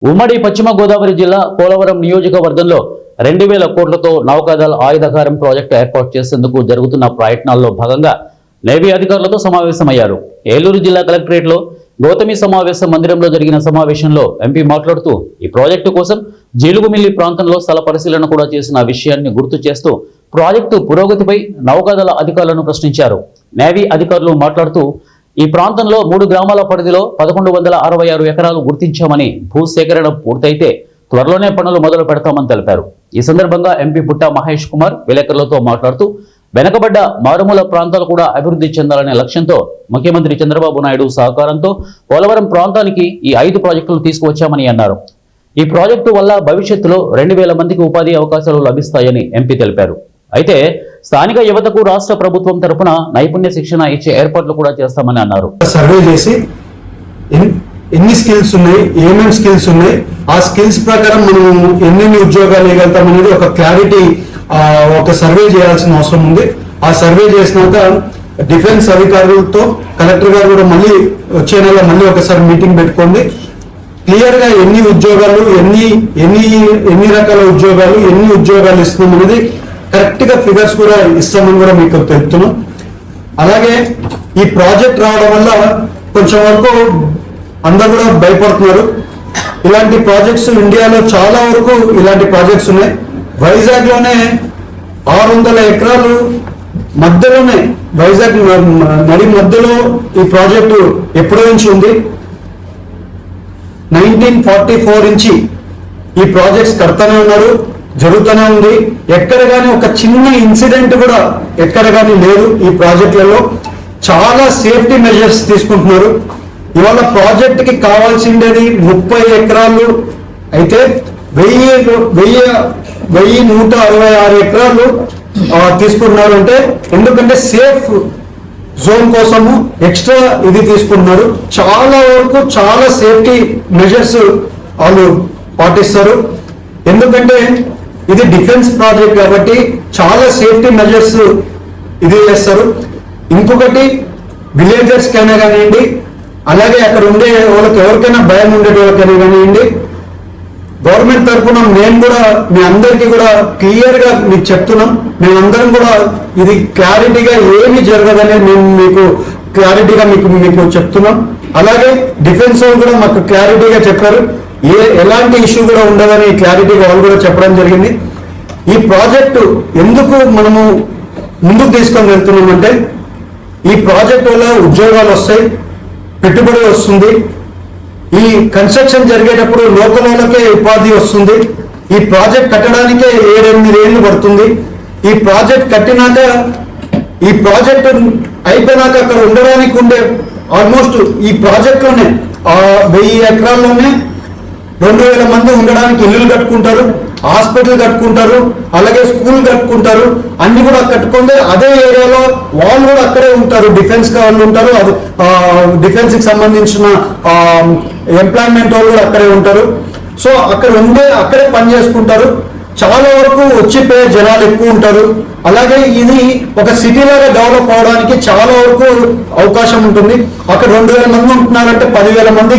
ఉమ్మడి పశ్చిమ గోదావరి జిల్లా పోలవరం నియోజకవర్గంలో 2000 కోట్లతో నౌకాదళ ఆయుధకారం ప్రాజెక్టు ఏర్పాటు చేసేందుకు జరుగుతున్న ప్రయత్నాల్లో భాగంగా నేవీ అధికారులతో సమావేశమయ్యారు. ఏలూరు జిల్లా కలెక్టరేట్లో గౌతమి సమావేశ మందిరంలో జరిగిన సమావేశంలో ఎంపీ మాట్లాడుతూ ఈ ప్రాజెక్టు కోసం జీలుగుమిల్లి ప్రాంతంలో స్థల పరిశీలన కూడా చేసిన విషయాన్ని గుర్తు చేస్తూ ప్రాజెక్టు పురోగతిపై నౌకాదళ అధికారులను ప్రశ్నించారు. నేవీ అధికారులు మాట్లాడుతూ ఈ ప్రాంతంలో 3 గ్రామాల పరిధిలో 1166 ఎకరాలు గుర్తించామని, భూసేకరణ పూర్తయితే త్వరలోనే పనులు మొదలు పెడతామని తెలిపారు. ఈ సందర్భంగా ఎంపీ పుట్ట మహేష్ కుమార్ విలేకరులతో మాట్లాడుతూ వెనకబడ్డ మారుమూల ప్రాంతాలు కూడా అభివృద్ధి చెందాలనే లక్ష్యంతో ముఖ్యమంత్రి చంద్రబాబు నాయుడు సహకారంతో పోలవరం ప్రాంతానికి ఈ 5 ప్రాజెక్టులు తీసుకువచ్చామని అన్నారు. ఈ ప్రాజెక్టు వల్ల భవిష్యత్తులో 2000 మందికి ఉపాధి అవకాశాలు లభిస్తాయని ఎంపీ తెలిపారు. అయితే స్థానిక యువతకు రాష్ట్ర ప్రభుత్వం తరపున నైపుణ్య శిక్షణ ఇచ్చే ఏర్పాట్లు కూడా చేస్తామని అన్నారు. సర్వే చేసి ఎన్ని స్కిల్స్ ఉన్నాయి, ఏమేమి స్కిల్స్ ఉన్నాయి, ఆ స్కిల్స్ ప్రకారం మనం ఎన్ని ఉద్యోగాలు వేయగలుగుతాం అనేది ఒక క్లారిటీ, ఒక సర్వే చేయాల్సిన అవసరం ఉంది. ఆ సర్వే చేసినాక డిఫెన్స్ అధికారులతో కలెక్టర్ గారు కూడా మళ్ళీ వచ్చే నెల మళ్ళీ ఒకసారి మీటింగ్ పెట్టుకోండి. క్లియర్ గా ఎన్ని ఉద్యోగాలు, ఎన్ని రకాల ఉద్యోగాలు, ఎన్ని ఉద్యోగాలు ఇస్తున్నాం అనేది కరెక్ట్ గా ఫిగర్స్ కూడా ఇస్తామని కూడా మీకు చెప్తున్నాం. అలాగే ఈ ప్రాజెక్ట్ రావడం వల్ల కొంచెం వరకు అందరూ కూడా భయపడుతున్నారు. ఇలాంటి ప్రాజెక్ట్స్ ఇండియాలో చాలా వరకు ఇలాంటి ప్రాజెక్ట్స్ ఉన్నాయి. వైజాగ్ లోనే 600 ఎకరాలు మధ్యలోనే, వైజాగ్ నడి మధ్యలో ఈ ప్రాజెక్టు ఎప్పటి నుంచి ఉంది. 1944 నుంచి ఈ ప్రాజెక్ట్స్ కడతానే ఉన్నారు, జరుగుతూనే ఉంది. ఎక్కడ కానీ ఒక చిన్న ఇన్సిడెంట్ కూడా ఎక్కడ కానీ లేదు. ఈ ప్రాజెక్టులలో చాలా సేఫ్టీ మెజర్స్ తీసుకుంటున్నారు. ఇవాళ ప్రాజెక్ట్ కి కావాల్సిండేది 30 ఎకరాలు అయితే 1166 ఎకరాలు తీసుకుంటున్నారు. అంటే ఎందుకంటే సేఫ్ జోన్ కోసము ఎక్స్ట్రా ఇది తీసుకుంటున్నారు. చాలా వరకు చాలా సేఫ్టీ మెజర్స్ వాళ్ళు పాటిస్తారు. ఎందుకంటే ఇది డిఫెన్స్ ప్రాజెక్ట్ కాబట్టి చాలా సేఫ్టీ మెజర్స్ ఇది చేస్తారు. ఇంకొకటి విలేజర్స్ కైనా కానివ్వండి, అలాగే అక్కడ ఉండే వాళ్ళకి ఎవరికైనా భయం ఉండే వాళ్ళకైనా కానివ్వండి, గవర్నమెంట్ తరఫున మేము కూడా మీ అందరికీ కూడా క్లియర్ గా మీకు చెప్తున్నాం. మేమందరం కూడా ఇది క్లారిటీగా ఏమి జరగదనేది మేము మీకు క్లారిటీగా మీకు చెప్తున్నాం. అలాగే డిఫెన్స్ వాళ్ళు కూడా మాకు క్లారిటీగా చెప్పారు, ఎలాంటి ఇష్యూ కూడా ఉండదని క్లారిటీగా వాళ్ళు కూడా చెప్పడం జరిగింది. ఈ ప్రాజెక్టు ఎందుకు మనము ముందుకు తీసుకొని వెళ్తున్నామంటే ఈ ప్రాజెక్ట్ వల్ల ఉద్యోగాలు వస్తాయి, పెట్టుబడి వస్తుంది. ఈ కన్స్ట్రక్షన్ జరిగేటప్పుడు లోకల్ వాళ్ళకే ఉపాధి వస్తుంది. ఈ ప్రాజెక్ట్ కట్టడానికే 7-8 ఏళ్ళు పడుతుంది. ఈ ప్రాజెక్ట్ కట్టినాక, ఈ ప్రాజెక్ట్ అయిపోయినాక అక్కడ ఉండడానికి ఉండే ఆల్మోస్ట్ ఈ ప్రాజెక్ట్లోనే 1000 ఎకరాల్లోనే 2000 మంది ఉండడానికి ఇల్లులు కట్టుకుంటారు, హాస్పిటల్ కట్టుకుంటారు, అలాగే స్కూల్ కట్టుకుంటారు. అన్ని కూడా కట్టుకుంటే అదే ఏరియాలో వాళ్ళు కూడా అక్కడే ఉంటారు, డిఫెన్స్ వాళ్ళు ఉంటారు, అది డిఫెన్స్ కి సంబంధించిన ఎంప్లాయ్మెంట్ వాళ్ళు కూడా అక్కడే ఉంటారు. సో అక్కడ అక్కడే పని చేసుకుంటారు. చాలా వరకు వచ్చిపోయే జనాలు ఎక్కువ ఉంటారు. అలాగే ఇది ఒక సిటీ లాగా డెవలప్ అవడానికి చాలా వరకు అవకాశం ఉంటుంది. అక్కడ 2000 మంది ఉంటున్నారంటే 10,000 మంది